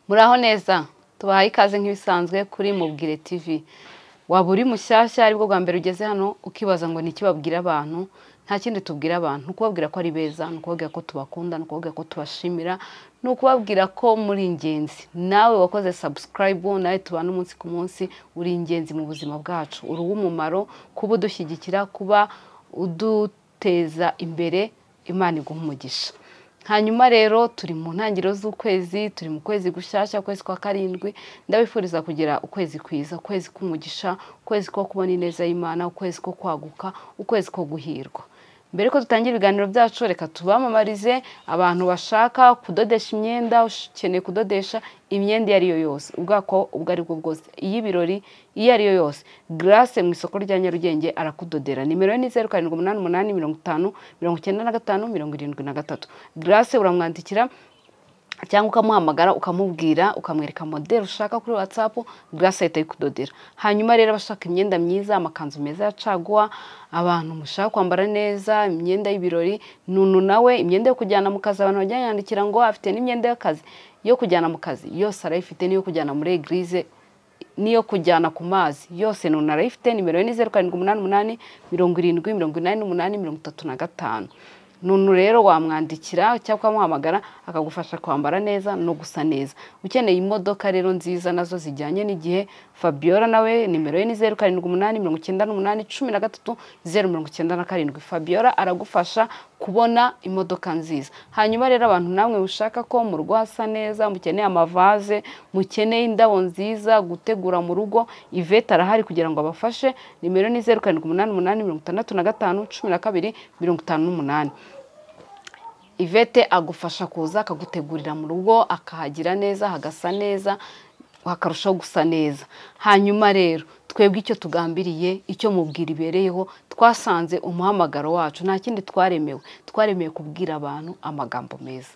Muraho neza tubahaye ikaze nk'ibisanzwe kuri Mubwire TV. Waba uri mushyashya aribwo bwa mbere ugeze hano ukibaza ngo niki babwira abantu, nta kindi tubwira abantu kubabwira ko ari beza, kubabwira ko tubakunda, kubabwira ko tubashimira, kubabwira ko muri ingenzi. Nawe wakoze subscribe, nawe tubana umunsi ku munsi, uri ingenzi mu buzima bwacu, uri uw'umumaro, kuba udushyigikira, kuba uduteza imbere. Imana iguha umugisha. Hanyuma rero turi mu ntangiriro z'ukwezi, turi mu kwezi gushyashya, kwezi kwa karindwi. Ndabifuriza kugira ukwezi kwiza, ukwezi k'umugisha, ukwezi ko kubona ineza y'Imana, ukwezi ko kwaguka, ukwezi ko guhirwa. Mbere ko dutangira ibiganiro byacu, reka tubamamarize abantu bashaka kudodesha imyenda, ukeneye kudodesha imyenda iyo ari yo yose, ubwako ubwo ari bwo bwose, iy'ibirori iyo ari yo yose. Grace mu isoko rya Nyarugenge arakudodera. Nimero ye ni 0788 50 95 73. Grace uramwandikira cyangwa ukamuhamagara ukamubwira, ukamwereka model ushaka kuri WhatsApp, Grace ahita ikudodera. Hanyuma rero abashaka imyenda myiza, amakanzu meza ya caguwa, abantu mushaka kwambara neza, imyenda y'ibirori, Nunu nawe imyenda yo kujyana mu kazi, abantu bajya yandikira ngo afite n'imyenda y'akazi yo kujyana mu kazi, yose arayifite, niyo kujyana muri eglise, niyo kujyana ku mazi, yose Nunu arayifite. Nimero ye ni 0788 70 88 35. Nunu rero wamwandikira cyangwa ukamuhamagara akagufasha kwambara neza no gusa neza. Ukeneye imodoka rero nziza nazo zijyanye n'igihe, Fabiola nawe nimero ye ni 0788 98 13 097. Fabiola aragufasha kubona imodoka nziza. Hanyuma rero abantu namwe ushaka ko mu rugo hasa neza, mukeneye amavaze, mukeneye indabo nziza gutegura mu rugo, Yvette arahari kugira ngo abafashe. Nimero ni 0788 65 12 58. Yvette agufasha kuza akagutegurira mu rugo, akahagira neza, hagasa neza, hakarushaho gusa neza. Hanyuma rero twebwe icyo tugambiriye, icyo Mubwire ibereyeho, twasanze umuhamagaro wacu nta kindi twaremeye kubwira abantu amagambo meza.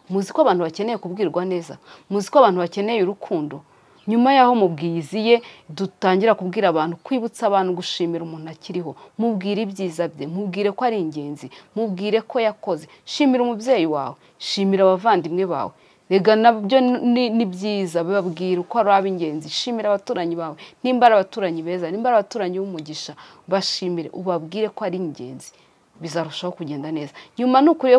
Muzi ko abantu bakeneye kubwirwa neza, muzi ko abantu bakeneye urukundo. Nyuma yaho mubwiyiziye dutangira kubwira abantu, kwibutsa abantu gushimira umuntu akiriho, mubwire ibyiza bye, mubwire ko ari ingenzi, mubwire ko yakoze. Shimira umubyeyi wawe, shimira abavandimwe bawe, rega nabyo ni byiza, babwira uko ari ab'ingenzi. Shimira abaturanyi bawe, nimba ari abaturanyi beza, nimba ari abaturanyi b'umugisha, bashimire, ubabwire ko ari ingenzi, bizarushaho kugenda neza. Nyuma n'ukuriye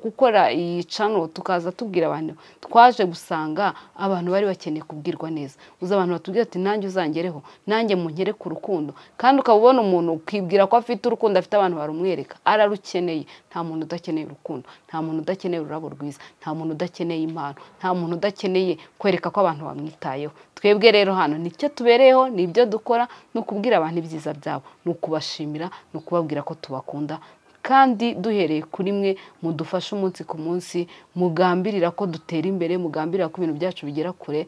gukora iyi channel tukaza tubwira abantu, twaje gusanga abantu bari bakeneye kubwirwa neza. Uza abantu batubwira ati nanjye uzangereho, nanjye munkere ku rukundo. Kandi ukabona umuntu ukibwira ko afite urukundo, afite abantu barumwereka, ararukeneye. Nta muntu udakeneye urukundo, nta muntu udakeneye ururabo rwiza, nta muntu udakeneye impano, nta muntu udakeneye kwereka ko abantu bamwitayeho. Twebwe rero hano nicyo tubereyeho, nibyo dukora, no kubwira abantu ibyiza byabo, no kubashimira, no kubabwira ko tubakunda. Kandi duhereye kuri mwe mudufasha umunsi ku munsi, mugambirira ko dutera imbere, mugambirira ko ibintu byacu bigera kure.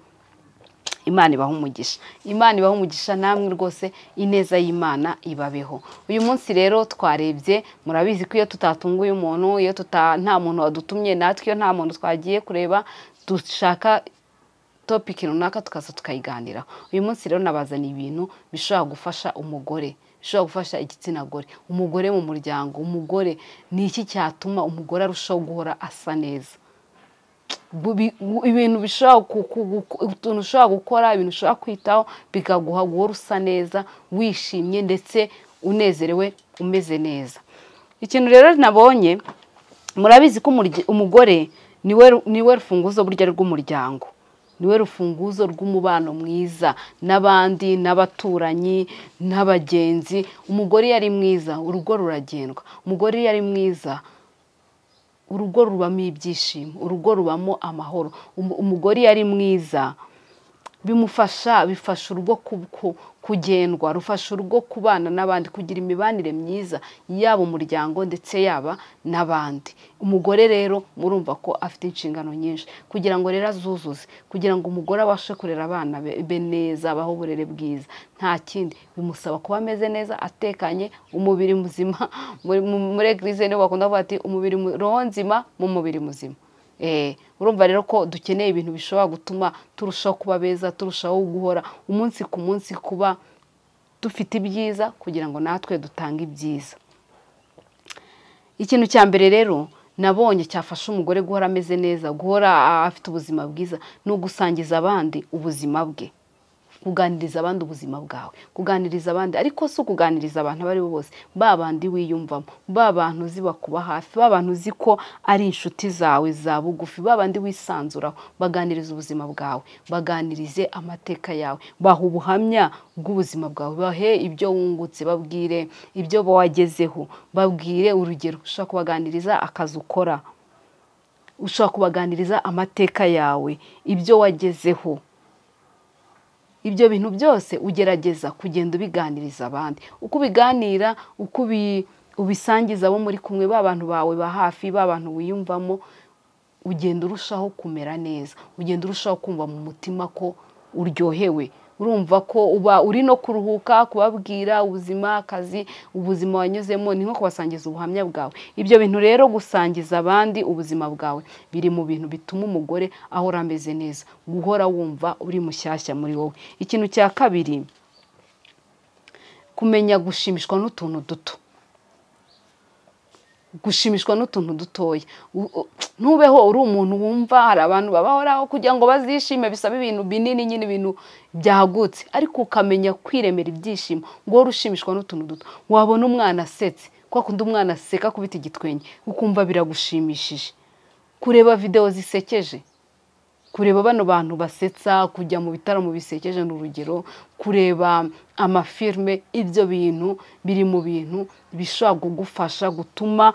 Imana ibaha umugisha, Imana ibaha umugisha. Namwe rwose ineza y'Imana ibabeho. Uyu munsi rero twarebye, murabizi ko iyo tutatunguye umuntu, iyo nta muntu wadutumye, natwe iyo nta muntu twagiye kureba, dushaka topic runaka tukaza tukayiganiraho. Uyu munsi rero nabazaniye ibintu bishobora gufasha umugore, bishobora gufasha igitsina gore, umugore mu muryango. Umugore ni iki cyatuma umugore arushaho guhora asa neza? Ibintu ushobora gukora, ibintu ushobora kwitaho bikaguha guhora usa neza, wishimye ndetse unezerewe, umeze neza. Ikintu rero nabonye, murabizi ko umugore niwe rufunguzo burya rw'umuryango, niwe rufunguzo rw'umubano mwiza n'abandi, n'abaturanyi, n'abagenzi. Umugore iyo ari mwiza, urugo ruragendwa. Umugore iyo ari mwiza, urugo rubamo ibyishimo, urugo rubamo amahoro. Umugore iyo ari mwiza, bifasha urugo kugendwa, rufasha urugo kubana n'abandi, kugira imibanire myiza, yaba umuryango ndetse yaba n'abandi. Umugore rero murumva ko afite inshingano nyinshi kugira ngo rero azuzuze, kugira ngo umugore abashe kurera abana be neza, abaho uburere bwiza. Nta kindi bimusaba kuba ameze neza, atekanye, umubiri muzima. Muri eglise niho bakunda kuvuga ati umubiri roho nzima mu mubiri muzima. Urumva rero ko dukeneye ibintu bishobora gutuma turushaho kuba beza, turushaho guhora umunsi ku munsi kuba dufite ibyiza, kugira ngo natwe dutange ibyiza. Ikintu cya mbere rero nabonye cyafasha umugore guhora ameze neza, guhora afite ubuzima bwiza, ni ugusangiza abandi ubuzima bwe, kuganiriza abandi ubuzima bwawe, kuganiriza abandi, ariko si ukuganiriza abantu bari bose, ba bandi wiyumvamo, ba bantu uzi bakuba hafi, ba bantu uzi ko ari inshuti zawe za bugufi, ba bandi wisanzuraho, baganiriza ubuzima bwawe, baganirize amateka yawe, baha ubuhamya bw'ubuzima bwawe, bahe ibyo wungutse, babwire ibyo wagezeho, babwire urugero, ushaka kubaganiriza akazi ukora, ushaka kubaganiriza amateka yawe, ibyo wagezeho. Ibyo bintu byose ugerageza kugenda ubiganiriza abandi, uko ubiganira, uko ubisangiza abo muri kumwe, ba bantu bawe ba hafi, ba bantu wiyumvamo, ugenda urushaho kumera neza, ugenda urushaho kumva mu mutima ko uryohewe, urumva ko uba uri no kuruhuka, kubabwira ubuzima, akazi, ubuzima wanyuzemo, ni nko kubasangiza ubuhamya bwawe. Ibyo bintu rero gusangiza abandi ubuzima bwawe biri mu bintu bituma umugore ahora ameze neza, guhora wumva uri mushyashya muri wowe. Ikintu cya kabiri, kumenya gushimishwa n'utuntu duto, gushimishwa n'utuntu dutoya. Ntubeho uri umuntu wumva hari abantu babahoraho kugira ngo bazishime, bisaba ibintu binini nyine, ibintu byagutse, ariko ukamenya kwiremera ibyishimo, ngo urushimishwa n'utuntu duto. Wabona umwana asetse, kwa kundi umwana aseka kubita igitwenge, ukumva biragushimishije. Kureba video zisekeje, kureba bano bantu basetsa, kujya mu bitaramo bisekeje n'urugero, kureba amafilme, ibyo bintu biri mu bintu bishobora kugufasha gutuma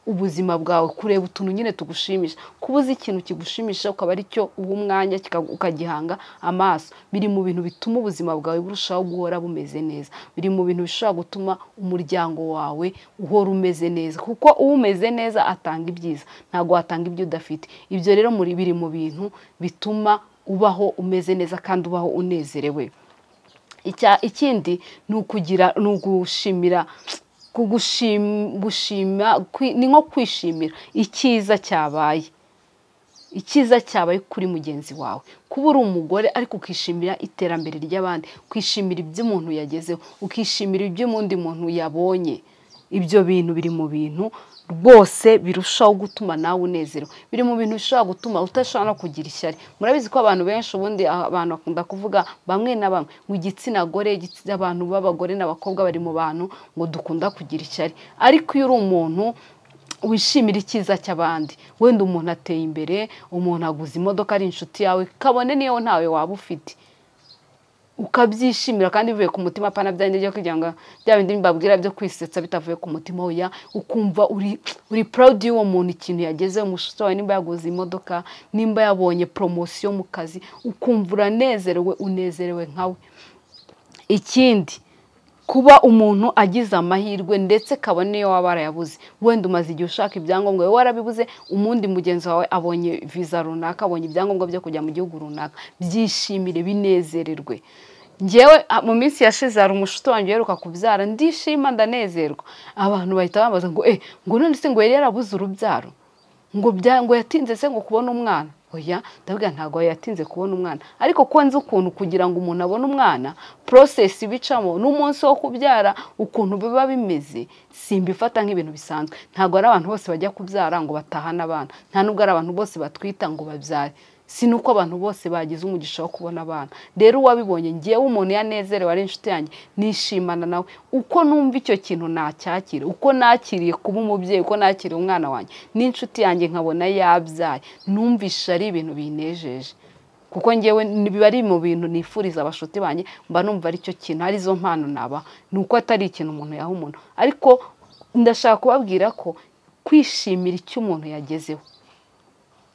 ubuzima bwawe, kureba utuntu nyine tugushimisha, kubuza ikintu kigushimisha ukaba ari cyo uha umwanya ukagihanga amaso, biri mu bintu bituma ubuzima bwawe burushaho guhora bumeze neza, biri mu bintu bishobora gutuma umuryango wawe uhora umeze neza, kuko umeze neza atanga ibyiza, ntabwo watanga ibyo udafite. Ibyo rero biri mu bintu bituma ubaho umeze neza kandi ubaho unezerewe. Ikindi ni ugushimira, gushima ni nko kwishimira icyiza cyabaye, icyiza cyabaye kuri mugenzi wawe, kuba uri umugore ariko ukishimira iterambere ry'abandi, ukishimira ibyo umuntu yagezeho, ukishimira ibyo undi muntu yabonye. Ibyo bintu biri mu bintu rwose birushaho gutuma nawe unezerewe, biri mu bintu bishobora gutuma utashobora no kugira ishyari. Murabizi ko abantu benshi ubundi abantu bakunda kuvuga bamwe na bamwe ngo igitsina gore, abantu b'abagore n'abakobwa bari mu bantu ngo dukunda kugira ishyari, ariko iyo uri umuntu wishimira icyiza cy'abandi, wenda umuntu ateye imbere, umuntu aguze imodoka ari inshuti yawe, kabone niyo ntawe waba ufite, ukabyishimira kandi bivuye ku mutima, pana byandi byo kugira ngo bya bindi mbabwira byo kwisetsa bitavuye ku mutima, oya, ukumva uri proud y'uwo muntu, ikintu yagezeho. Umushuti wawe nimba yaguze imodoka, nimba yabonye promotion mu kazi, ukumva uranezerewe, unezerewe nkawe. Ikindi, kuba umuntu agize amahirwe ndetse kabone niyo waba warayabuze, wenda umaze igihe ushaka ibyangombwa, wowe warabibuze, umundi mugenzi wawe abonye visa runaka, abonye ibyangombwa byo kujya mu gihugu runaka, byishimire, binezererwe. Njyewe mu minsi yashize hari umushuti wanjye uheruka kubyara, ndishima ndanezerwa, abantu bahita bambaza ngo ngo none se ngo yari yarabuze urubyaro, ngo yatinze se ngo kubona umwana. Oya, ndavuga ntago yatinze kubona umwana, ariko ko nzi ukuntu kugira ngo umuntu abone umwana process bicamo n'umunsi wo kubyara ukuntu biba bimeze, simbifata nk'ibintu bisanzwe. Ntago ari abantu bose bajya kubyara ngo batahana abana, nta nubwo ari abantu bose batwita ngo babyare, sinuko abantu bose bagize umugisha wo kubona abana. Rero wabibonye, ngiyewe umuntu yanezerewe ari inshuti yanjye, nishimana nawe, uko numva icyo kintu nacyakira, uko nakiriye kuba umubyeyi, uko nakiriye umwana wanjye n'inshuti yanjye nkabona yabyaye, numvisha ari ibintu binejeje, kuko ngewe biba ari mu bintu nifuriza abashuti banjye, mba numva ari cyo kintu, ari zo mpano naba, nuko atari ikintu umuntu yaha umuntu. Ariko ndashaka kubabwira ko kwishimira icyo umuntu yagezeho,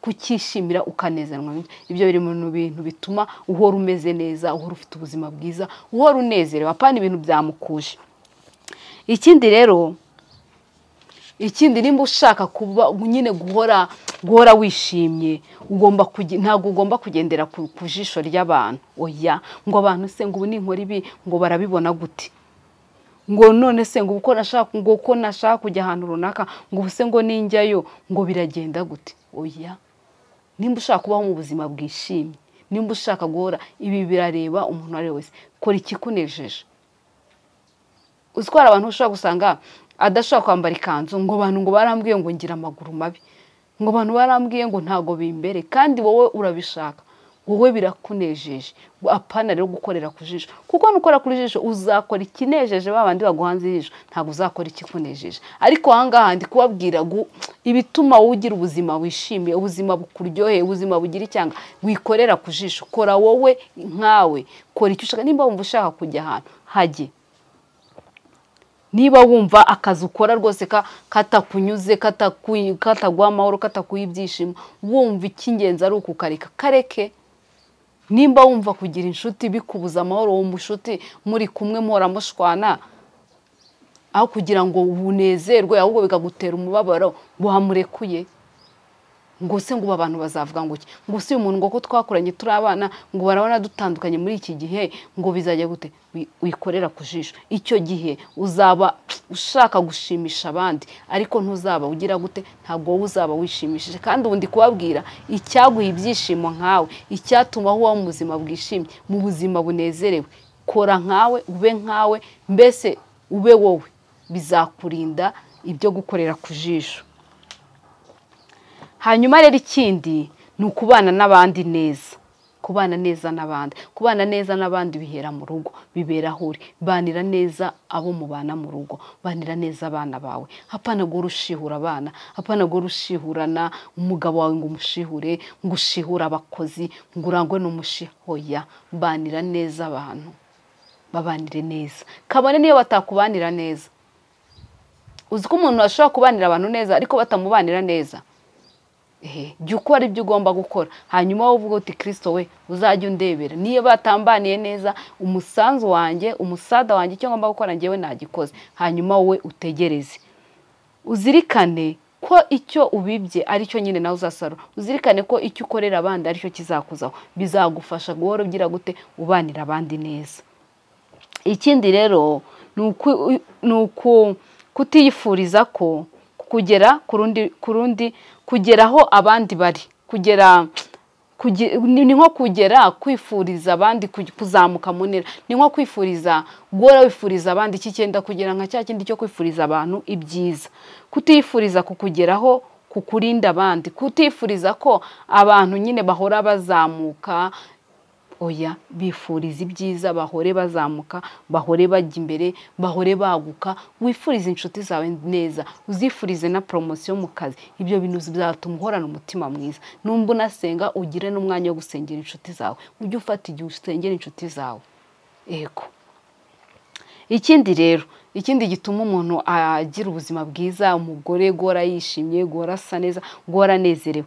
kukishimira ukanezerwa, ibyo biri mu bintu bituma uhora umeze neza, uhora ufite ubuzima bwiza, uhora unezerewe, apana ibintu byamukuje. Ikindi rero, nimba ushaka kuba nyine guhora wishimye, ntabwo ugomba kugendera ku jisho ry'abantu. Oya, ngo abantu se ngo ubu ninkora ibi ngo barabibona gute, ngo none se ngo uko nashaka kujya ahantu runaka, ngo ubuse ngo ninjyayo ngo biragenda gute. Oya, nimba ushaka kubaho mu buzima bwishimye, nimba ushaka guhora, ibi birareba umuntu ari wese, kora ikikunejeje. Uzwara abantu ushobora gusanga adashobora kwambara ikanzu ngo abantu ngo barambwiye ngo ngira amaguru mabi, ngo abantu barambwiye ngo ntago bimbere, kandi wowe urabishaka, wowe birakunejeje. Apana rero gukorera ku jisho, kuko nukora ku jisho uzakora ikinejeje babandi baguhanze ijisho, ntago uzakora ikikunejeje. Ariko ahangaha ndi kubabwira ibituma ugira ubuzima wishimiye, ubuzima bukuryoheye, ubuzima bugira icyanga, wikorera ku jisho. Kora wowe nkawe, kora icyo ushaka. Nimba wumva ushaka kujya ahantu hajye, niba wumva akazi ukora rwose katakunyuze, kataguha amahoro, katakuha ibyishimo, wumva icy'ingenzi ari ukukareka, kareke. Nimba wumva kugira inshuti bikubuza amahoro, wumva inshuti muri kumwe muhora mushwana, aho kugira ngo unezerwe ahubwo bikagutera umubabaro, wamurekuye. Ngo se ngo abantu bazavuga ngo iki? Ngo si umuntu ngo ko twakuranye turi abana ngo barabona dutandukanye muri iki gihe, ngo bizajya gute? Wikorera ku jisho. Icyo gihe uzaba ushaka gushimisha abandi, ariko ntuzaba ugira gute? Ntabwo wowe uzaba wishimishije. Kandi ubundi kubabwira icyaguha ibyishimo nkawe, icyatuma uba mu buzima bwishimye, mu buzima bunezerewe, kora nkawe, ube nkawe, mbese ube wowe, bizakurinda ibyo gukorera ku jisho. Hanyuma rero ikindi ni ukubana n'abandi neza, kubana neza n'abandi. Kubana neza n'abandi bihera mu rugo, bibera aho uri. Banira neza abo mubana mu rugo, banira neza abana bawe. Hapana ngo urushihura abana, hapana ngo urushihurana umugabo wawe ngo umushihure, ngo ushihura abakozi, ngo urangwe n'umushihoya. Banira neza abantu, babanire neza. Kabone niyo batakubanira neza. Uzi ko umuntu ashobora kubanira abantu neza ariko batamubanira neza? Jya ukora ibyo ugomba gukora, hanyuma wowe uvuga uti Kristo we uzajya undebera. Niyo batambaniye neza, umusanzu wanjye, umusada wanjye, icyo ngomba gukora njyewe nagikoze. Hanyuma wowe utegereze, uzirikane ko icyo ubibye ari cyo nyine nawe uzasarura. Uzirikane ko icyo ukorera abandi ari cyo kizakuzaho. Bizagufasha guhora ugira gute? Ubanira abandi neza. Ikindi rero ni kutiyifuriza ko kugera kugeraho abandi bari, ni nko kugera kwifuriza abandi kuzamuka mu ntera, ni nko kwifuriza guhora wifuriza abandi icyenda kugera nka cya kindi cyo kwifuriza abantu ibyiza. Kutiyifuriza kukugeraho kukurinda abandi, kutiyifuriza ko abantu nyine bahora bazamuka. Oya, bifuriza ibyiza, bahore bazamuka, bahore bajya imbere, bahore baguka. Wifurize inshuti zawe neza, uzifurize na promotion mu kazi. Ibyo bintu bizatuma uhorana umutima mwiza. Numba unasenga, ugire n'umwanya wo gusengera inshuti zawe. Ujye ufata igihe usengera inshuti zawe. Ego. Ikindi rero, ikindi gituma umuntu agira ubuzima bwiza, umugore guhora yishimye, guhora asa neza, guhora anezerewe.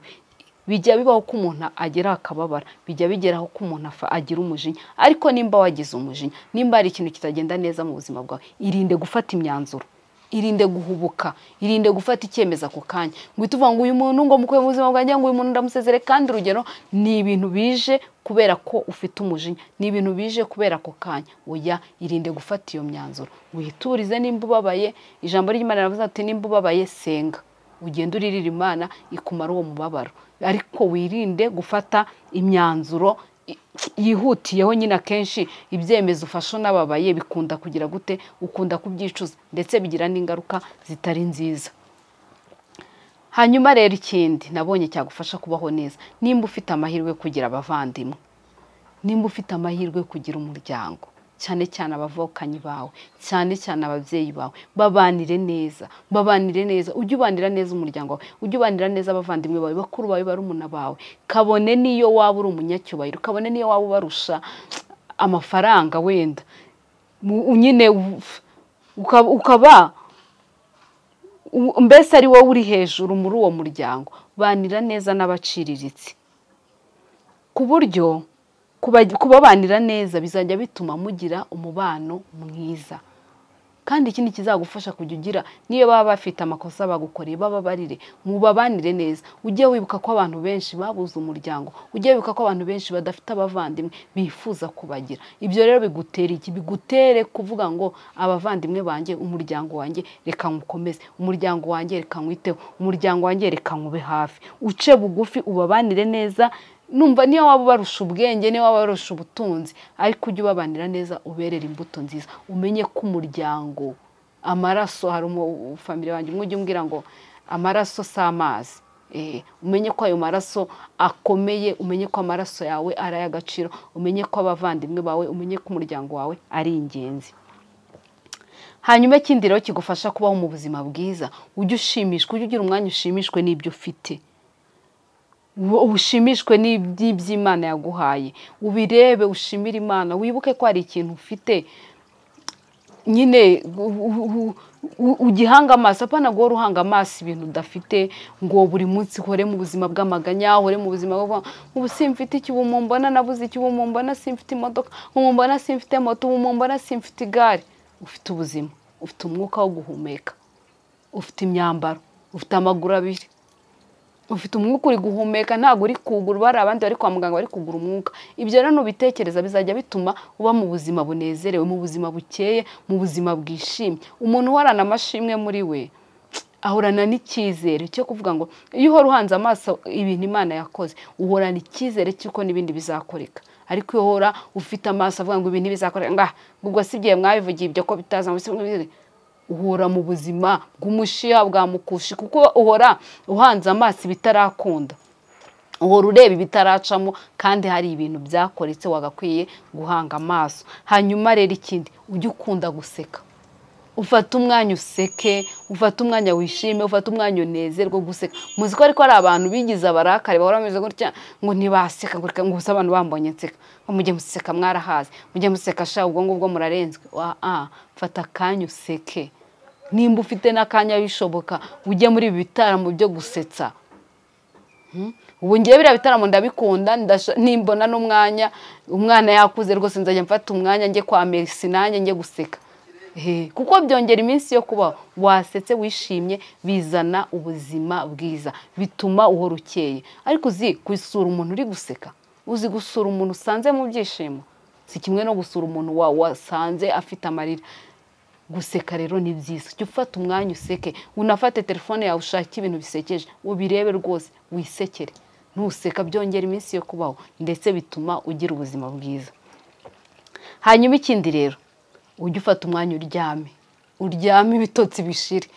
Bijya bibaho ko umuntu agera akababara, bijya bigeraho ko umuntu agira umujinya. Ariko nimba wagize umujinya, nimba hari ikintu kitagenda neza mu buzima bwawe, irinde gufata imyanzuro, irinde guhubuka, irinde gufata icyemezo ako kanya. Ngo tuvuga ngo uyu muntu ngo mukuye mu buzima bwanjye, ngo uyu muntu ndamusezere. Kandi urugero ni ibintu bije kubera ko ufite umujinya, ni ibintu bije kubera ako kanya. Oya, irinde gufata iyo myanzuro, witurize. Nimba ubabaye, ijambo ry'Imana riravuze ati nimba ubabaye senga, ugenda uririra Imana ikumara uwo mubabaro. Ariko wirinde gufata imyanzuro yihutiyeho. Nyine akenshi ibyemezo ufashe n'ababaye bikunda kugira gute? Ukunda kubyicuza, ndetse bigira n'ingaruka zitari nziza. Hanyuma rero ikindi nabonye cyagufasha kubaho neza, nimba ufite amahirwe kugira abavandimwe, nimba ufite amahirwe kugira umuryango, cyane cyane abavukanyi bawe, cyane cyane ababyeyi bawe, babanire neza, babanire neza. Ujye ubanira neza umuryango wawe, ujye ubanira neza abavandimwe bawe, bakuru bawe, barumuna bawe. Kabone niyo waba uri umunyacyubahiro, kabone niyo waba ubarusha amafaranga wenda, nyine ukaba mbese ari wowe uri hejuru muri uwo muryango. Banira neza n'abaciriritse, ku buryo kubabanira neza bizajya bituma mugira umubano mwiza. Kandi ikindi kizagufasha kujya ugira, niyo baba bafite amakosa bagukoreye, bababarire, mubabanire neza. Ujye wibuka ko abantu benshi babuze umuryango, ujye wibuka ko abantu benshi badafite abavandimwe bifuza kubagira. Ibyo rero bigutera iki? Bigutere kuvuga ngo abavandimwe banjye, umuryango wanjye reka ngukomeze, umuryango wanjye reka ngwiteho, umuryango wanjye reka ngube hafi. Uce bugufi, ubabanire neza. Numva niyo waba barusha ubwenge, niyo waba barusha ubutunzi, ariko ujye ubabanira neza, uberera imbuto nziza. Umenye ko umuryango amaraso hari umufamili wanjye umwe ujya umbwira ngo amaraso si amazi. Umenye ko ayo maraso akomeye, umenye ko amaraso yawe ari ay'agaciro, umenye ko abavandimwe bawe, umenye ko umuryango wawe ari ingenzi. Hanyuma ikindi rero kigufasha kubaho mu buzima bwiza, ujye ushimishwa, ujye ugira umwanya ushimishwe n'ibyo ufite, ushimishwe n'iby'Imana yaguhaye, ubirebe ushimire Imana, wibuke ko hari ikintu ufite nyine ugihanga amaso. Apana ngo uruhanga amaso ibintu udafite, ngo buri munsi uhore mu buzima bw'amaganya, uhore mu buzima ubu simfite iki, ubu mumbona nabuze iki, ubu mumbona simfite imodoka, ubu mumbona simfite moto, ubu mumbona simfite igare. Ufite ubuzima, ufite umwuka wo guhumeka, ufite imyambaro, ufite amaguru abiri, ufite umwuka uri guhumeka, ntabwo uri kugura. Bari abandi bari kwa muganga bari kugura umwuka. Ibyo rero nubitekereza bizajya bituma uba mu buzima bunezerewe, mu buzima bukeye, mu buzima bwishimye. Umuntu uhorana amashimwe muri we ahorana n'icyizere cyo kuvuga ngo iyo uhora uhanze amaso ibintu Imana yakoze, uhorana icyizere cy'uko n'ibindi bizakoreka. Ariko iyo uhora ufite amaso avuga ngo ibintu bizakoreka, ubwo si igihe mwabivugiye ibyo ko bitaza, uhora mu buzima bw'umushiha bwa mukushi, kuko uhora uhanze amaso ibitarakunda, uhora ureba ibitaracamo, kandi hari ibintu byakoretse wagakwiye guhanga amaso. Hanyuma rero ikindi, ujye ukunda guseka, ufata umwanya useke, ufata umwanya wishime, ufata umwanya unezerwe guseka. Muzi ko ariko hari abantu bigize abarakare bahora bameze gutya ngo ntibaseka, ngo gusa abantu bambonye nseka, mujye museka mwarahaze, mujye museka sha ubwo ngubwo murarenzwe. Fata akanya useke, nimba ufite n'akanya bishoboka ujye muri ibi bitaramo byo gusetsa. Ubu ngiye biriya bitaramo ndabikunda, nimbona n'umwanya umwana yakuze rwose nzajya mfata umwanya njye kwa Merci nanjye njye guseka, kuko byongera iminsi yo kubaho. Wasetse wishimye bizana ubuzima bwiza, bituma uhora ukeye. Ariko uzi gusura umuntu uri guseka, uzi gusura umuntu usanze mu byishimo, si kimwe no gusura umuntu wasanze afite amarira. Guseka rero ni byiza, jya ufata umwanya useke, unafate telefone yawe ushake ibintu bisekeje, ubirebe rwose wisekere. Nuseka byongera iminsi yo kubaho, ndetse bituma ugira ubuzima bwiza. Hanyuma ikindi rero, ujye ufata umwanya uryame ibitotsi bishire.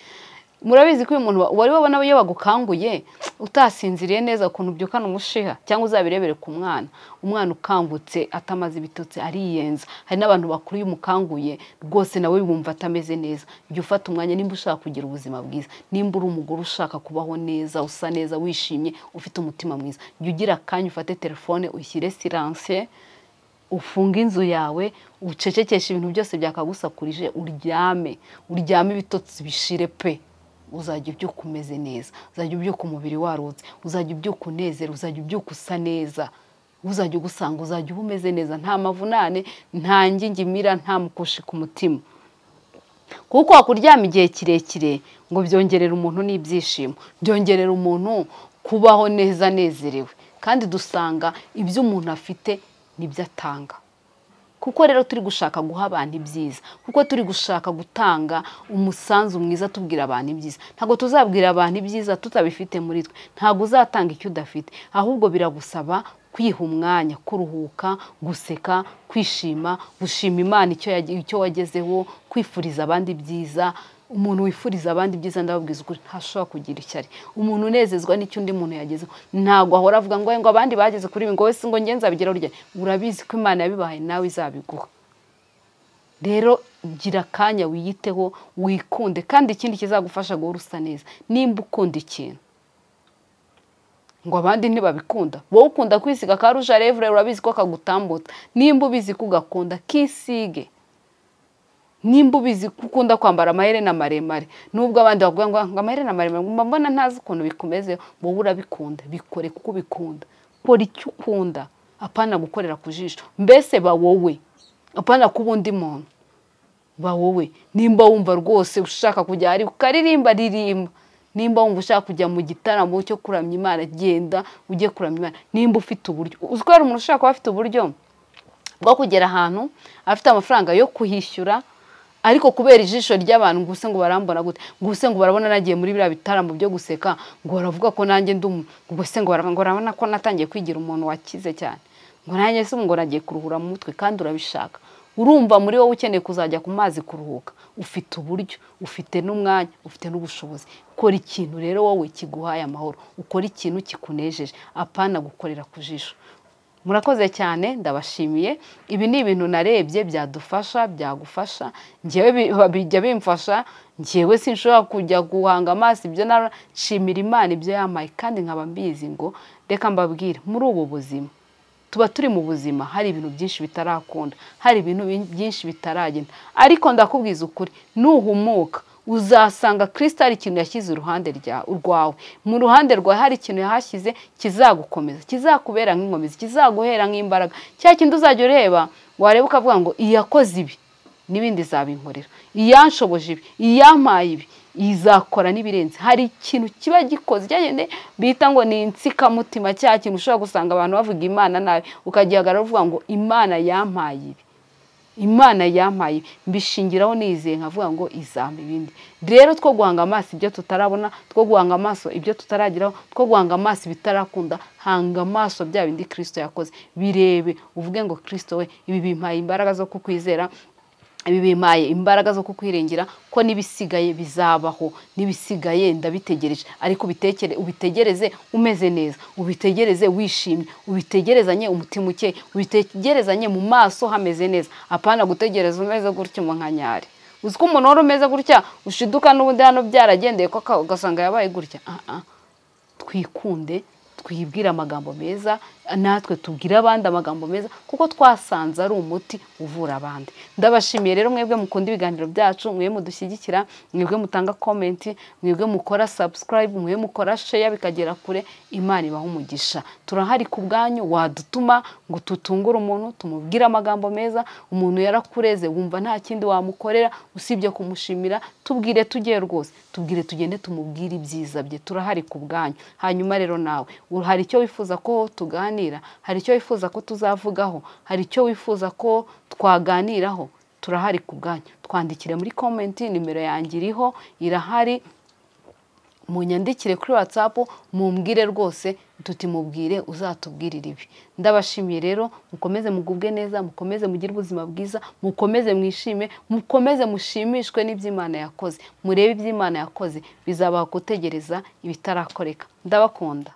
Murabizi ko uyu muntu wari wabona iyo bagukanguye utasinziriye neza ukuntu byukana umushiha, cyangwa uzabirebere ku umwana ukangutse atamaze ibitotsi ariyenza. Hari n'abantu bakuru iyo umukanguye rwose nawe bumva atameze neza. Jya ufata umwanya nimba ushaka kugira ubuzima bwiza, nimba uri umugore ushaka kubaho neza, usa neza, wishimye, ufite umutima mwiza, jya ugira akanya ufate telefone ushyire silence, ufunga inzu yawe, ucecekesha ibintu byose byakagusakurije, uryame ibitotsi bishire pe. Uzajya ubyuka umeze neza, uzajya ubyuka umubiri warutse, uzajya ubyuka unezero, uzajya ubyuka usa neza, uzajya ugusanga uzajya uba umeze neza, nta mavunane, nta ngingimira, nta mukoshi ku mutima. Kuko wakuryama igihe kirekire ngo byongerera umuntu n'ibyishimo, byongerera umuntu kubaho neza anezerewe. Kandi dusanga ibyo umuntu afite nibyo atanga. Kuko rero turi gushaka guha abantu ibyiza, kuko turi gushaka gutanga umusanzu mwiza tubwira abantu ibyiza. Ntago tuzabwira abantu ibyiza tutabifite muri twe, ntago uzatanga icyo udafite. Ahubwo biragusaba kwiha umwanya, kuruhuka, guseka, kwishima, gushima Imana icyo wagezeho, kwifuriza abandi byiza. Umuntu wifuriza abandi byiza ndababwiza ukuri ntashobora kugira ishyari. Umuntu unezezwa n'icyo undi muntu yagezeho, ntago ahora avuga ngo abandi bageze kuri ibi ngo wese ngo ngenza bigeraho rya. Urabizi ko Imana yabibahaye nawe izabiguha. Rero gira akanya wiyiteho, wikunde, kandi ikindi kizagufasha guhora usa neza. Nimba ukunda ikintu ngo abandi ntibabikunda, wowe ukunda kwisiga ka rouge à lèvres, urabizi ko kagutambutsa. Nimba ubizi ko ugakunda, kisige. Nimba ubizi ukunda kwambara amaherena maremare, nubwo abandi bavuga ngo amaherena maremare mbona ntazi ukuntu bikomeze, wowe urabikunda, bikore kuko ubikunda. Kora icyo ukunda, apana gukorera ku jisho. Mbese ba wowe, apana kuba undi muntu. Ba wowe. Nimba wumva rwose ushaka kujya ari ukaririmba, ririmba. Nimba wumva ushaka kujya mu gitaramo cyo kuramya Imana, genda ujye kuramya Imana. Nimba ufite uburyo, uzwara umuntu ushaka kuba afite uburyo bwo kugera ahantu, afite amafaranga yo kuhishyura, ariko kubera ijisho ry'abantu ngo ngo barambona gute, ngo ngo barabona nagiye muri biriya bitaramo byo guseka, ngo baravuga ko nanjye ngo ngo barabona ko natangiye kwigira umuntu wakize cyane, ngo nanjye se ngo nagiye kuruhura mu mutwe, kandi urabishaka. urumva muri wowe ukeneye kuzajya ku mazi kuruhuka, ufite uburyo, ufite n'umwanya, ufite n'ubushobozi. Kora ikintu rero wowe kiguhaye amahoro, ukora ikintu kikunejeje, apana gukorera ku jisho. Murakoze cyane, ndabashimiye. Ibi ni ibintu narebye byadufasha, byagufasha. Njyewe bijya bimfasha, njyewe sinshobora kujya guhanga amaso ibyo nashimira Imana ibyo yamaye, kandi nkaba mbizi ngo reka mbabwire, muri ubu buzima tuba turi mu buzima, hari ibintu byinshi bitarakunda, hari ibintu byinshi bitaragenda, ariko ndakubwiza ukuri, nuhumuka uzasanga Kristo ari ikintu yashyize uruhande rwawe, mu ruhande rwawe hari ikintu yahashyize kizagukomeza, kizakubera nk'inkomezi, kizaguhera nk'imbaraga. Cya kintu uzajya ureba, wareba ukavuga ngo iyakoze ibi n'ibindi zabinkorera, iyanshoboje ibi, iyampaye ibi, izakora n'ibirenze. Hari ikintu kiba gikoze cyagende bita ngo ni insikamutima, cya kintu ushobora gusanga abantu bavuga Imana nabi, ukagihagarara uvuga ngo Imana yampaye ibi, Imana yampaye, mbishingiraho nizeye nkavuga ngo izampa ibindi. Rero two guhanga amaso ibyo tutarabona, two guhanga amaso ibyo tutarageraho, two guhanga amaso bitarakunda, hanga amaso bya bindi Kristo yakoze, birebe uvuge ngo Kristo we, ibi bimpaye imbaraga zo kukwizera, ibi bimpaye imbaraga zo kukwiringira, ko nibisigaye bizabaho, nibisigaye ndabitegereje. Ariko ubitegereze umeze neza, ubitegereze wishimye, ubitegerezanye umutima ukeye, ubitegerezanye mu maso hameze neza, apana gutegereza umeze gutyo mu nkanyari. Uziko umuntu wari umeze gutya ushiduka n'ubundi hano byaragendeye ko ugasanga yabaye gutya. Twikunde, twibwira amagambo meza, natwe tubwira abandi amagambo meza, kuko twasanze ari umuti uvura abandi. Ndabashimiye rero mwebwe mukunda ibiganiro byacu, mwebwe mudushyigikira, mwebwe mutanga comment, mwebwe mukora subscribe, mwebwe mukora share bikagera kure. Imana ibaha umugisha. Turahari ku bwanyu, wadutuma ngo tutungure umuntu, tumubwire amagambo meza. Umuntu yarakureze wumva nta kindi wamukorera usibye kumushimira, tubwire tugiye rwose, tubwire tugende tumubwire ibyiza bye. Turahari ku bwanyu. Hanyuma rero nawe hari icyo wifuza ko tuganira, hari icyo wifuza ko tuzavugaho, hari icyo wifuza ko twaganiraho, turahari ku bwanyu. Twandikire muri comment, nimero yanjye iriho, irahari, munyandikire kuri WhatsApp, mumbwire rwose, tutimubwire uzatubwirira ibi. Ndabashimiye rero, mukomeze mugubwe neza, mukomeze mugire ubuzima bwiza, mukomeze mwishime, mukomeze mushimishwe n'iby'Imana yakoze. Murebe iby'Imana yakoze, bizabaha gutegereza ibitarakoreka. Ndabakunda.